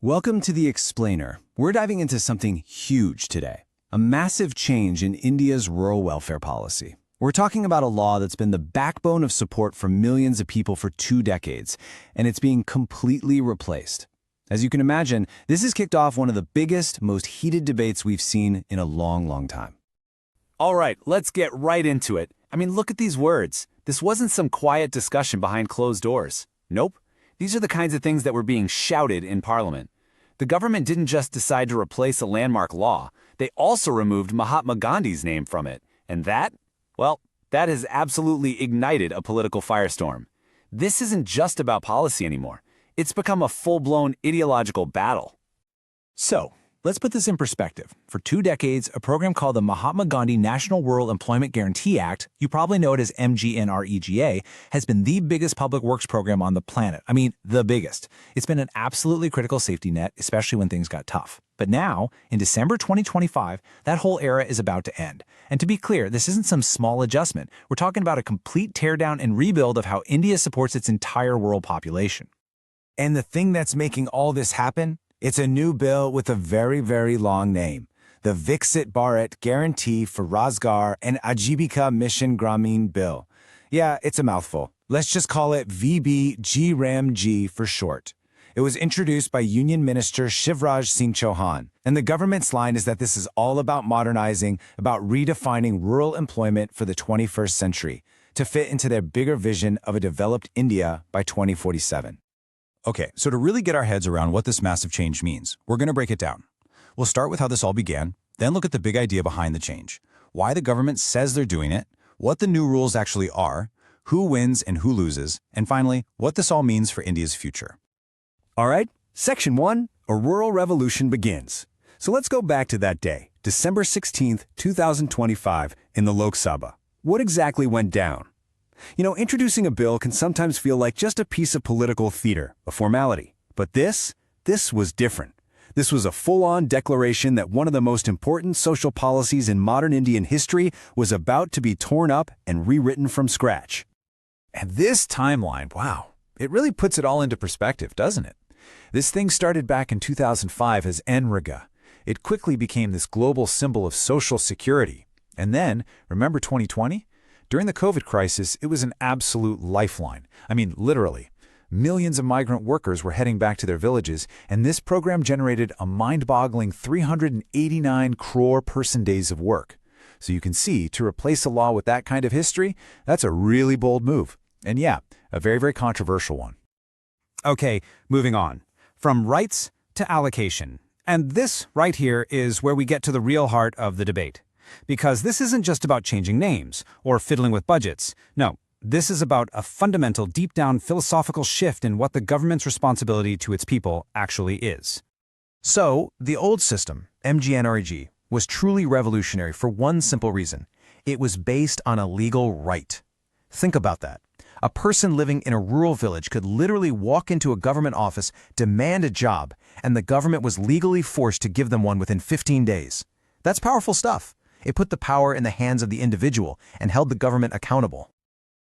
Welcome to The Explainer. We're diving into something huge today, a massive change in India's rural welfare policy. We're talking about a law that's been the backbone of support for millions of people for 2 decades, and it's being completely replaced. As you can imagine, this has kicked off one of the biggest, most heated debates we've seen in a long, long time. All right, let's get right into it. I mean, look at these words. This wasn't some quiet discussion behind closed doors. Nope. These are the kinds of things that were being shouted in Parliament. The government didn't just decide to replace a landmark law, they also removed Mahatma Gandhi's name from it. And that? Well, that has absolutely ignited a political firestorm. This isn't just about policy anymore. It's become a full-blown ideological battle. So, let's put this in perspective. For 2 decades, a program called the Mahatma Gandhi National Rural Employment Guarantee Act, you probably know it as MGNREGA, has been the biggest public works program on the planet. I mean, the biggest. It's been an absolutely critical safety net, especially when things got tough. But now, in December 2025, that whole era is about to end. And to be clear, this isn't some small adjustment. We're talking about a complete teardown and rebuild of how India supports its entire rural population. And the thing that's making all this happen? It's a new bill with a very, very long name. The Viksit Bharat-Guarantee for Rozgar and Ajeevika Mission Gramin Bill. Yeah, it's a mouthful. Let's just call it VBGRAMG for short. It was introduced by Union Minister Shivraj Singh Chauhan, and the government's line is that this is all about modernizing, about redefining rural employment for the 21st century to fit into their bigger vision of a developed India by 2047. Okay, so to really get our heads around what this massive change means, we're going to break it down. We'll start with how this all began, then look at the big idea behind the change, why the government says they're doing it, what the new rules actually are, who wins and who loses, and finally, what this all means for India's future. All right, Section 1, a rural revolution begins. So let's go back to that day, December 16th, 2025, in the Lok Sabha. What exactly went down? You know, introducing a bill can sometimes feel like just a piece of political theater, a formality. But this was different. This was a full-on declaration that one of the most important social policies in modern Indian history was about to be torn up and rewritten from scratch. And this timeline, wow, it really puts it all into perspective, doesn't it? This thing started back in 2005 as MGNREGA. It quickly became this global symbol of social security. And then, remember 2020? During the COVID crisis, it was an absolute lifeline. I mean, literally. Millions of migrant workers were heading back to their villages, and this program generated a mind-boggling 389 crore person days of work. So you can see, to replace a law with that kind of history, that's a really bold move. And yeah, a very, very controversial one. Okay, moving on. From rights to allocation. And this right here is where we get to the real heart of the debate. Because this isn't just about changing names or fiddling with budgets. No, this is about a fundamental, deep-down philosophical shift in what the government's responsibility to its people actually is. So, the old system, MGNREG, was truly revolutionary for one simple reason. It was based on a legal right. Think about that. A person living in a rural village could literally walk into a government office, demand a job, and the government was legally forced to give them one within 15 days. That's powerful stuff. It put the power in the hands of the individual and held the government accountable.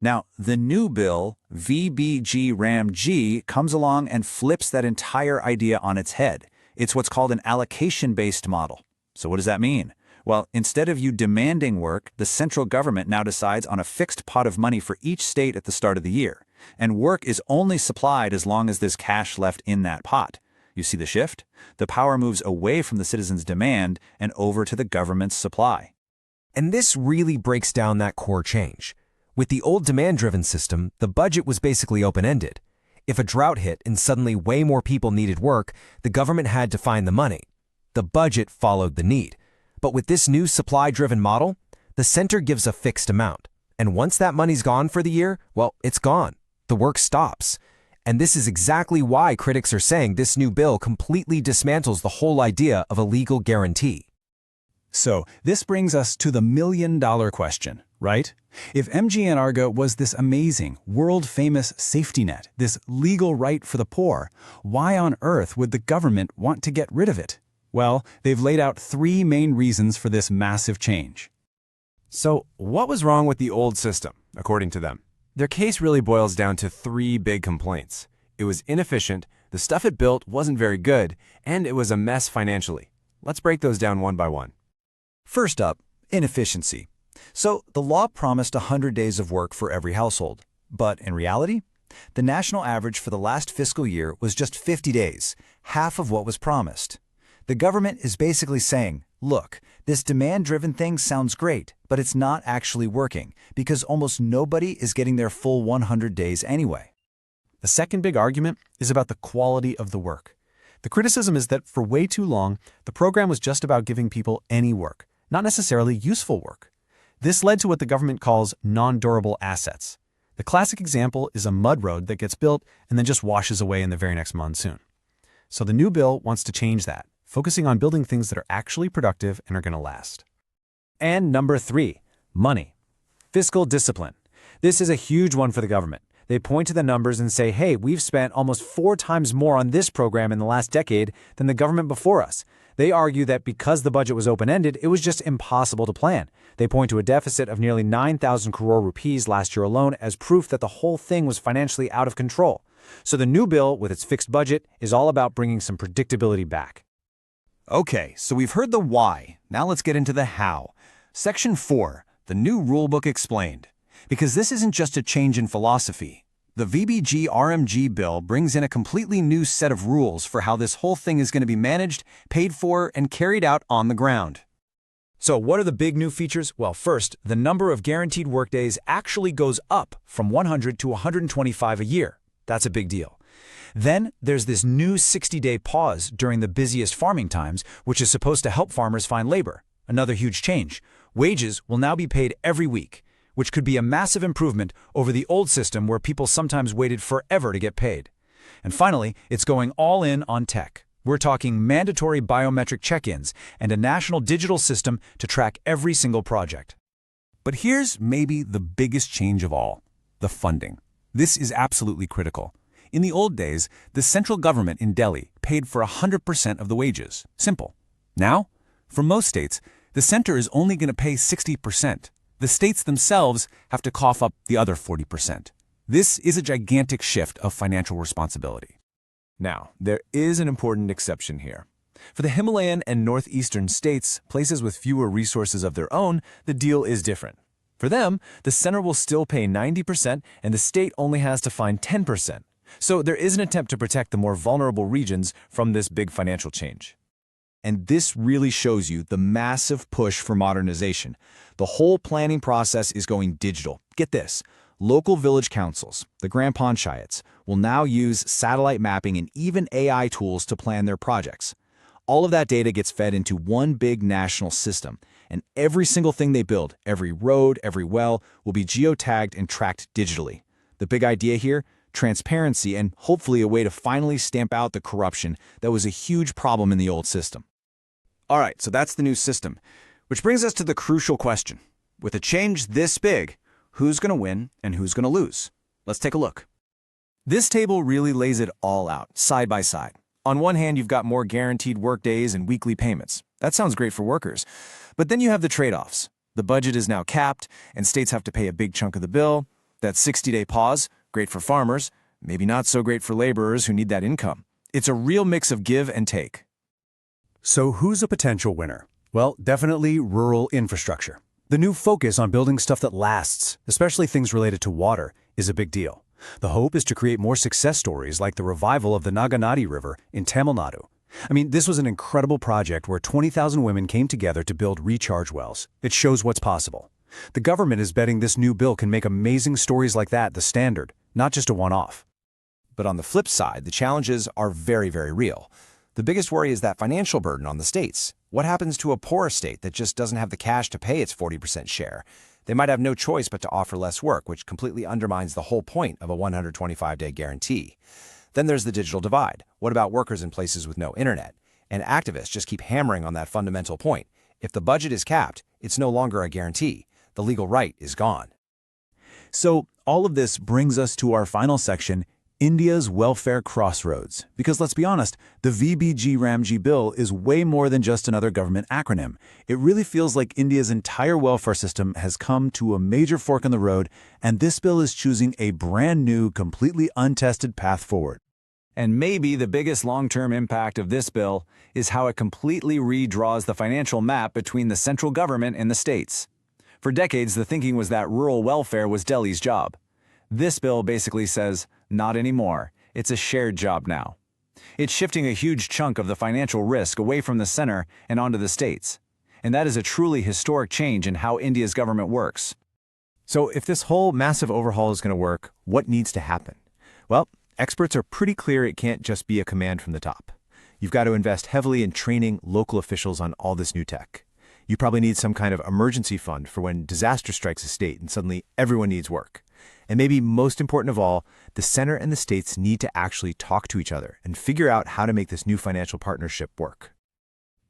Now, the new bill, VBGRAMG, comes along and flips that entire idea on its head. It's what's called an allocation-based model. So what does that mean? Well, instead of you demanding work, the central government now decides on a fixed pot of money for each state at the start of the year. And work is only supplied as long as there's cash left in that pot. You see the shift? The power moves away from the citizens' demand and over to the government's supply. And this really breaks down that core change. With the old demand-driven system, the budget was basically open-ended. If a drought hit and suddenly way more people needed work, the government had to find the money. The budget followed the need. But with this new supply-driven model, the center gives a fixed amount. And once that money's gone for the year, well, it's gone. The work stops. And this is exactly why critics are saying this new bill completely dismantles the whole idea of a legal guarantee. So, this brings us to the million-dollar question, right? If MGNREGA was this amazing, world-famous safety net, this legal right for the poor, why on earth would the government want to get rid of it? Well, they've laid out 3 main reasons for this massive change. So, what was wrong with the old system, according to them? Their case really boils down to 3 big complaints. It was inefficient, The stuff it built wasn't very good, and it was a mess financially. Let's break those down one by one. First up, inefficiency. So the law promised 100 days of work for every household. But in reality, the national average for the last fiscal year was just 50 days, half of what was promised. The government is basically saying, look, this demand-driven thing sounds great, but it's not actually working because almost nobody is getting their full 100 days anyway. The second big argument is about the quality of the work. The criticism is that for way too long, the program was just about giving people any work, not necessarily useful work. This led to what the government calls non-durable assets. The classic example is a mud road that gets built and then just washes away in the very next monsoon. So the new bill wants to change that, focusing on building things that are actually productive and are going to last. And number 3, money. Fiscal discipline. This is a huge one for the government. They point to the numbers and say, hey, we've spent almost 4 times more on this program in the last decade than the government before us. They argue that because the budget was open-ended, it was just impossible to plan. They point to a deficit of nearly 9,000 crore rupees last year alone as proof that the whole thing was financially out of control. So the new bill, with its fixed budget, is all about bringing some predictability back. Okay, so we've heard the why. Now let's get into the how. Section 4, the new rulebook explained. Because this isn't just a change in philosophy. The VBG-RMG bill brings in a completely new set of rules for how this whole thing is going to be managed, paid for, and carried out on the ground. So what are the big new features? Well, first, the number of guaranteed workdays actually goes up from 100 to 125 a year. That's a big deal. Then there's this new 60-day pause during the busiest farming times, which is supposed to help farmers find labor. Another huge change. Wages will now be paid every week, which could be a massive improvement over the old system where people sometimes waited forever to get paid. And finally, it's going all in on tech. We're talking mandatory biometric check-ins and a national digital system to track every single project. But here's maybe the biggest change of all, the funding. This is absolutely critical. In the old days, the central government in Delhi paid for 100% of the wages. Simple. Now, for most states, the center is only going to pay 60%. The states themselves have to cough up the other 40%. This is a gigantic shift of financial responsibility. Now, there is an important exception here. For the Himalayan and northeastern states, places with fewer resources of their own, the deal is different. For them, the center will still pay 90% and the state only has to find 10%. So there is an attempt to protect the more vulnerable regions from this big financial change. And this really shows you the massive push for modernization. The whole planning process is going digital. Get this. Local village councils, the Gram Panchayats, will now use satellite mapping and even AI tools to plan their projects. All of that data gets fed into one big national system, and every single thing they build, every road, every well, will be geotagged and tracked digitally. The big idea here? Transparency and hopefully a way to finally stamp out the corruption that was a huge problem in the old system. All right, so that's the new system, which brings us to the crucial question. With a change this big, who's going to win and who's going to lose? Let's take a look. This table really lays it all out, side by side. On one hand, you've got more guaranteed workdays and weekly payments. That sounds great for workers. But then you have the trade-offs. The budget is now capped, and states have to pay a big chunk of the bill. That 60-day pause, great for farmers, maybe not so great for laborers who need that income. It's a real mix of give and take. So who's a potential winner? Well, definitely rural infrastructure. The new focus on building stuff that lasts, especially things related to water, is a big deal. The hope is to create more success stories like the revival of the Naganadi River in Tamil Nadu. I mean, this was an incredible project where 20,000 women came together to build recharge wells. It shows what's possible. The government is betting this new bill can make amazing stories like that the standard, not just a one-off. But on the flip side, the challenges are very, very real. The biggest worry is that financial burden on the states. What happens to a poorer state that just doesn't have the cash to pay its 40% share? They might have no choice but to offer less work, which completely undermines the whole point of a 125-day guarantee. Then there's the digital divide. What about workers in places with no internet? And activists just keep hammering on that fundamental point. If the budget is capped, it's no longer a guarantee. The legal right is gone. So all of this brings us to our final section, India's welfare crossroads. Because let's be honest, the VBG-RMG bill is way more than just another government acronym. It really feels like India's entire welfare system has come to a major fork in the road, and this bill is choosing a brand new, completely untested path forward. And maybe the biggest long-term impact of this bill is how it completely redraws the financial map between the central government and the states. For decades, the thinking was that rural welfare was Delhi's job. This bill basically says, not anymore. It's a shared job now. It's shifting a huge chunk of the financial risk away from the center and onto the states. And that is a truly historic change in how India's government works. So if this whole massive overhaul is going to work, what needs to happen? Well, experts are pretty clear it can't just be a command from the top. You've got to invest heavily in training local officials on all this new tech. You probably need some kind of emergency fund for when disaster strikes a state and suddenly everyone needs work. And maybe most important of all, the center and the states need to actually talk to each other and figure out how to make this new financial partnership work.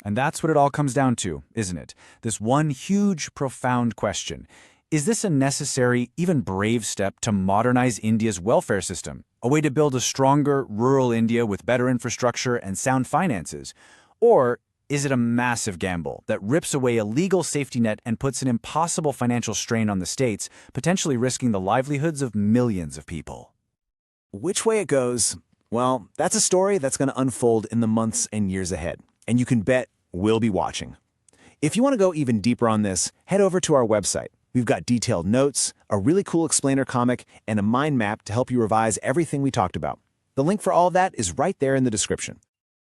And that's what it all comes down to, isn't it? This one huge, profound question. Is this a necessary, even brave step to modernize India's welfare system? A way to build a stronger rural India with better infrastructure and sound finances? Or is it a massive gamble that rips away a legal safety net and puts an impossible financial strain on the states, potentially risking the livelihoods of millions of people? Which way it goes, well, that's a story that's going to unfold in the months and years ahead. And you can bet we'll be watching. If you want to go even deeper on this, head over to our website. We've got detailed notes, a really cool explainer comic, and a mind map to help you revise everything we talked about. The link for all of that is right there in the description.